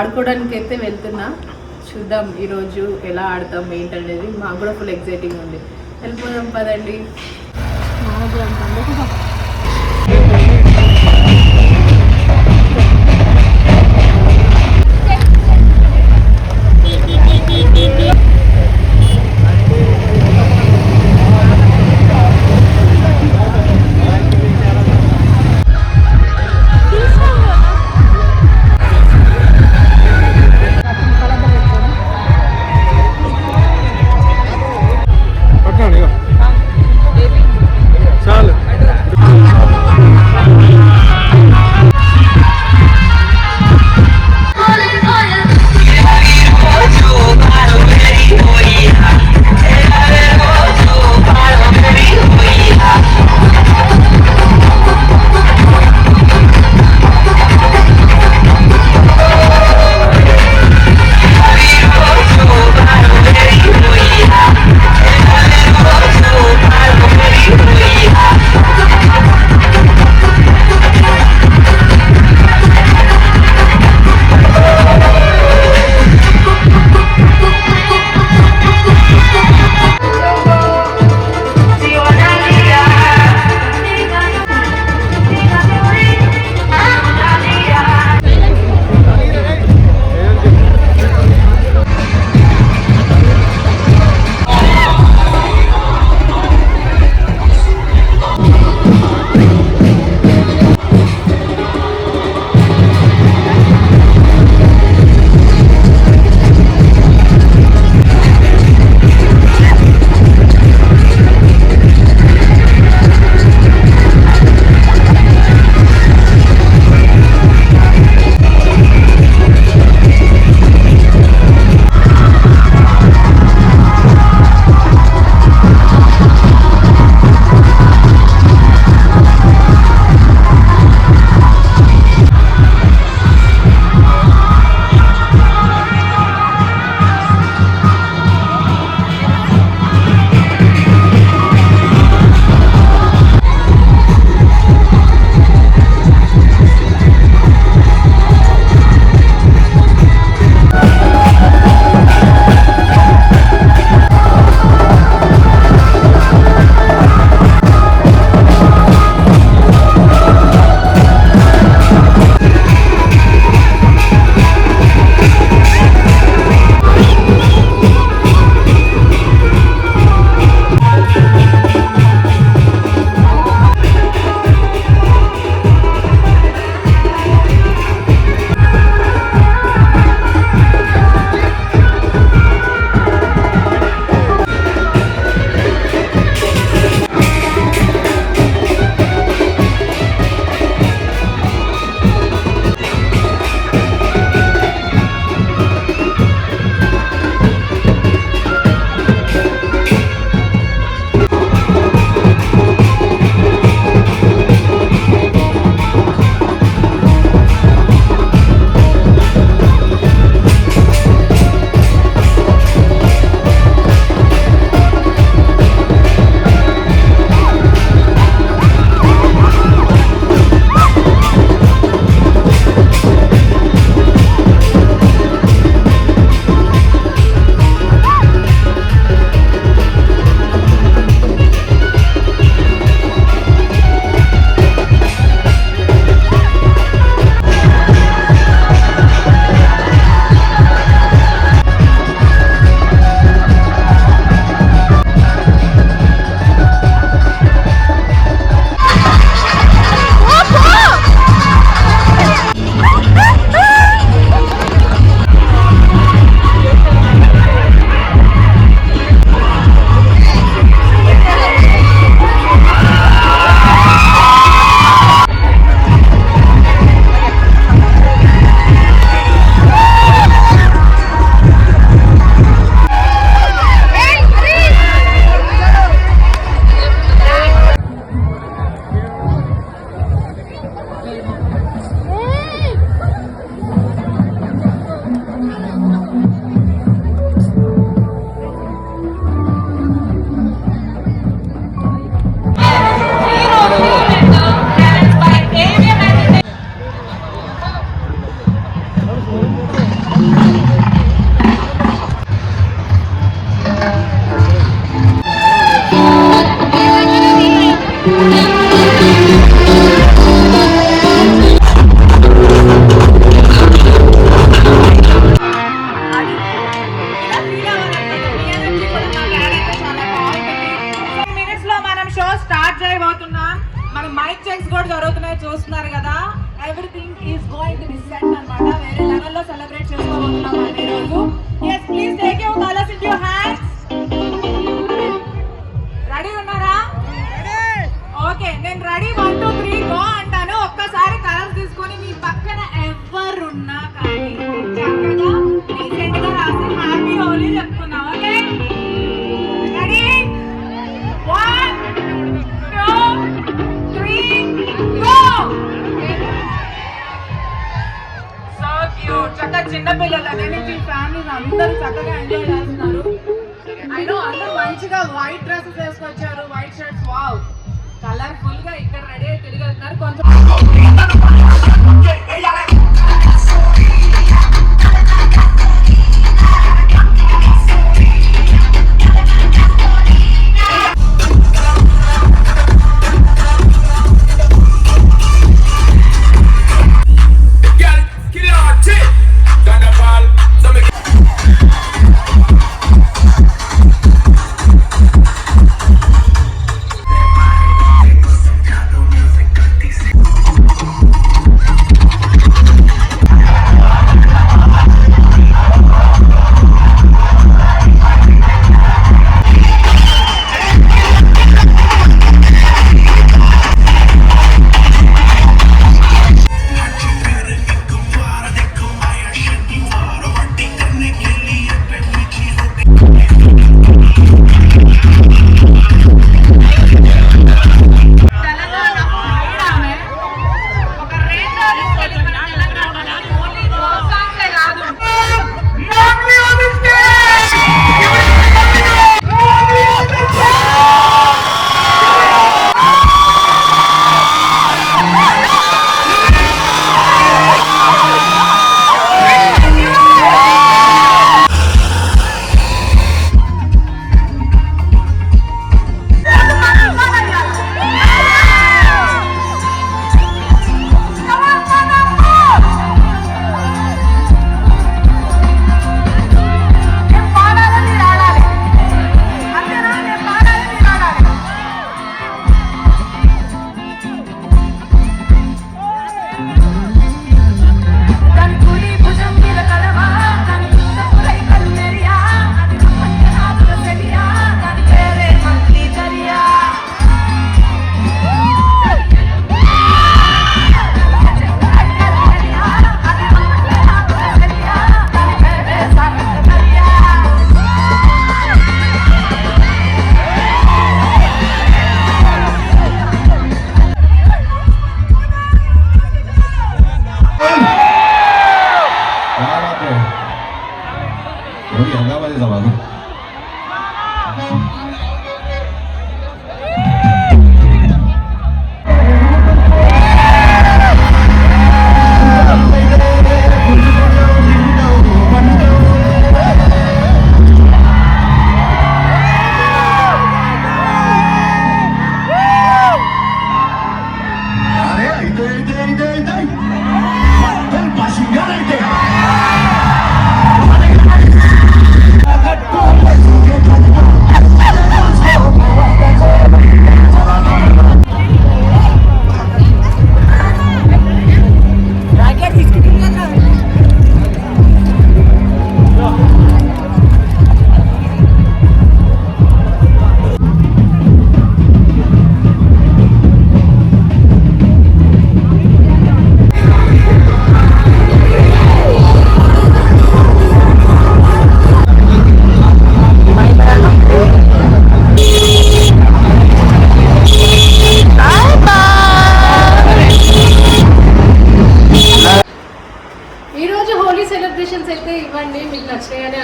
ఆడుకోవడానికి అయితే వెళ్తున్నా. చూద్దాం ఈరోజు ఎలా ఆడతాం ఏంటనేది. మాకు కూడా ఫుల్ ఎక్సైటింగ్ ఉంది. వెళ్ళిపోదాం పదండి. చాలు బ్యాక్ చెక్స్ కూడా జరుగుతున్నాయి చూస్తున్నారు కదా. Everything is going to be set అన్నమాట. వేరే లెవెల్లో సెలబ్రేట్ చేసుకోబోతున్నాం ఈ రోజు. yes please take your colors in your hands. Ready ఉన్నారా? ఓకే, నేను రెడీ 1 2 3 గో అంటాను. ఒక్కసారి కలర్స్ తీసుకొని మీ పక్కన ఎవరున్నా కానీ చక్కగా డీసెంట్ గా రాసి హ్యాపీ హోలీ చెప్పుకుందాం. Okay, ready 1 2 3 go. So cute. చక్కగా చిన్నపిల్లల దగ్గర నుంచి ఫ్యామిలీస్ అందరూ చక్కగా ఎంజాయ్ చేస్తున్నారు. ఐ నో అందరూ మంచిగా వైట్ డ్రెస్సెస్ వేసుకొచ్చారు, వైట్ షర్ట్స్. వావ్, కలర్ఫుల్ గా ఇక్కడ రెడీ అయి తిరిగి వెళ్తున్నారు. కొంచెం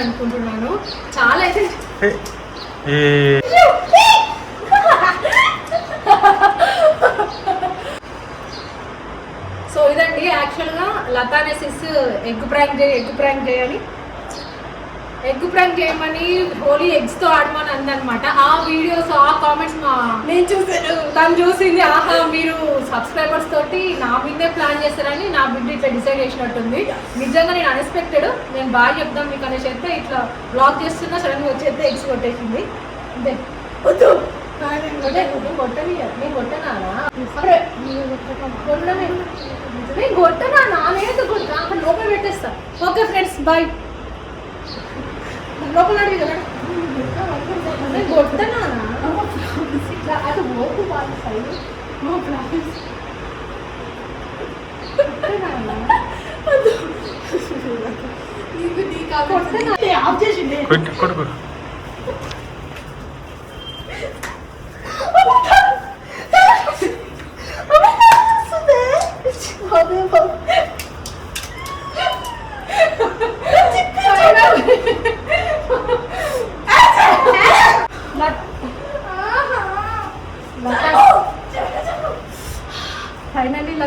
అనుకుంటున్నాను. చాలా అయితే సో ఇదండి యాక్చువల్గా లతానే సిస్ ఎగ్ ప్రాంక్ చేయమని హోలీ ఎగ్స్తో ఆడమని అందనమాట. ఆ వీడియోస్ ఆ కామెంట్స్ నేను చూసాను, తను చూసింది. ఆహా, మీరు సబ్స్క్రైబర్స్ తోటి నా మీదే ప్లాన్ చేస్తారని నా బిడ్డ ఇట్లా డిసైడ్ చేసినట్టుంది. నిజంగా నేను అన్ఎక్స్పెక్టెడ్. నేను బాగా చెప్దాం మీకు అనేసి అయితే ఇట్లా బ్లాక్ చేస్తున్నా, సడన్గా వచ్చేస్తే ఎగ్స్ కొట్టేసింది. అంతే, వద్దు నేను కొట్టనా నేను కొట్టనా అక్కడ లోపల పెట్టేస్తా. Okay friends bye. లోపల అడిగి కదా నేను కొట్టనా అది ఓపు వాళ్ళ సైడ్ ఆఫ్ చేసిండే కొట్టు